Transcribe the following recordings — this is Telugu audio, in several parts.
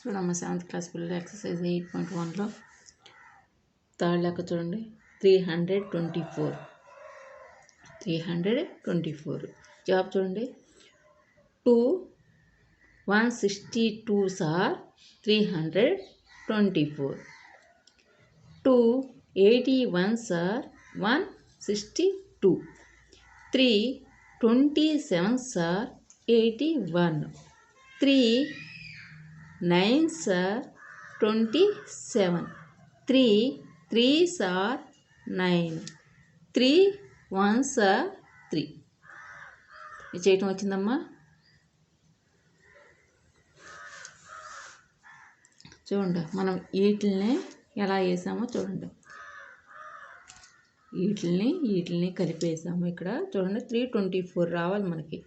చూడమ్మ 7th క్లాస్ పిల్లలు ఎక్సర్సైజ్ 8.1లో థర్డ్ లెక్క చూడండి. 324 జవాబు చూడండి. 2 162s are 324. 2 81s are 162. 3 27s are 81. 3 9s are 27. 3 3s are 9. 3 1s are 3. ఇది చేయటం వచ్చిందమ్మా. చూడండి మనం వీటిల్ని ఎలా వేసామో చూడండి. వీటిల్ని కలిపేసాము. ఇక్కడ చూడండి 324 రావాలి మనకి.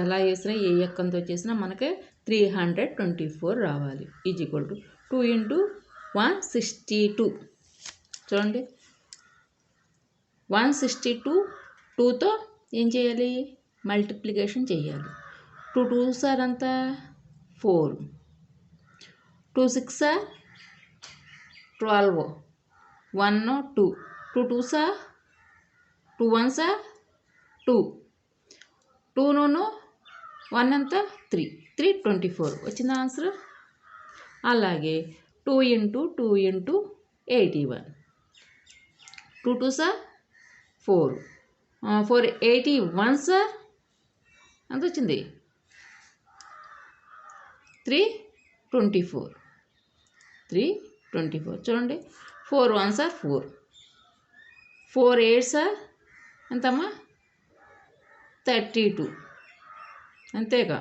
ఎలా వేసినా ఏ ఎక్కంతో చేసినా మనకి 324 రావాలి. Is equal to 2 × 162. చూడండి 162 2తో ఏం చేయాలి? మల్టిప్లికేషన్ చేయాలి. 2 2s are అంతా 4. 2 6 are 12. 1 2. 2 2s are 2 1s are 2. 2 1 అంతా 3. 324 వచ్చింది ఆన్సర్. అలాగే 2 × 2 × 81. 2 2s are 4. 4 81s are ఎంత వచ్చింది? 324. 324 చూడండి. 4 1s are 4. 4 8s are ఎంతమ్మా? 32. అంతేగా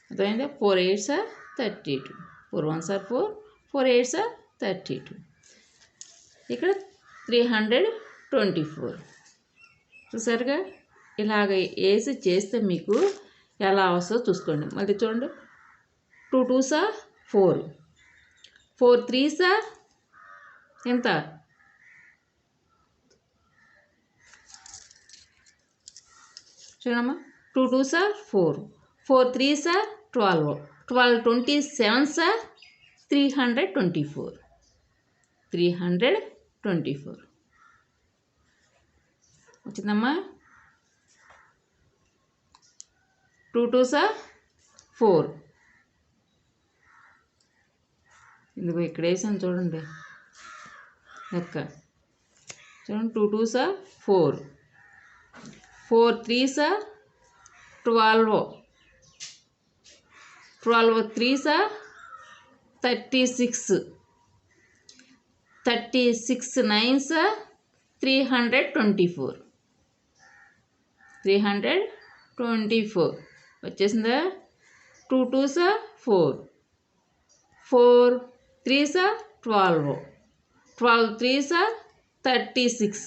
అర్థమైందా? 4 8s are 32. 4 1s are 4. 4 8s are 32. ఇక్కడ 324 చూసారుగా. ఇలాగ వేసి చేస్తే మీకు ఎలా వస్తుందో చూసుకోండి. మళ్ళీ చూడండి. 2 2s are 4. 4 3s are ఎంత? చూడమ్మా. 2 2s are 4. 4 3s are 12. 12 27s are 324. 324 వచ్చిందమ్మా. 2 2s are 4. ఇదిగో ఇక్కడ వేసాను చూడండి లెక్క. చూడండి 2 2s are 4. 4 3s are 12. 12 3s are 36. 36 9s are 324. 324 వచ్చేసిందా? 2 2s are 4. 4 3s are 12. 12 3s are 36.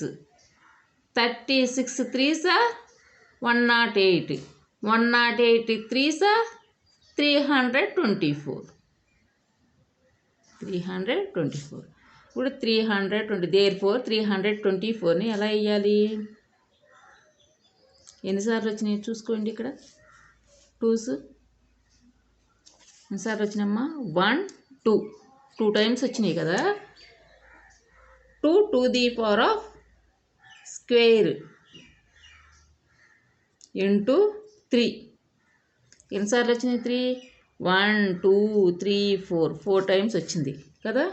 36 3s are 108. 108 3s are 324. 324 ఇప్పుడు 320. దేర్ఫోర్ 324ని ఎలా వేయాలి? ఎన్నిసార్లు వచ్చినాయి చూసుకోండి. ఇక్కడ 2s ఎన్నిసార్లు వచ్చినాయమ్మా? 1 2 2 టైమ్స్ వచ్చినాయి కదా. 2 to the power of square into 3 ఎన్నిసార్లు వచ్చినాయి? 3 1 2 3 4 4 టైమ్స్ వచ్చింది కదా.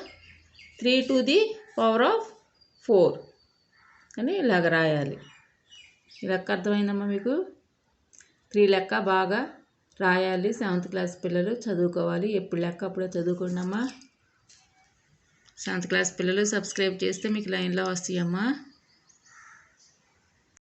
3 to the power of 4 అని ఇలాగ రాయాలి. ఈ లెక్క అర్థమైందమ్మా మీకు? 3 లెక్క బాగా రాయాలి. 7th క్లాస్ పిల్లలు చదువుకోవాలి. ఎప్పుడు లెక్క అప్పుడే చదువుకోండి అమ్మా. 7th క్లాస్ పిల్లలు సబ్స్క్రైబ్ చేస్తే మీకు లైన్లో వస్తాయమ్మా.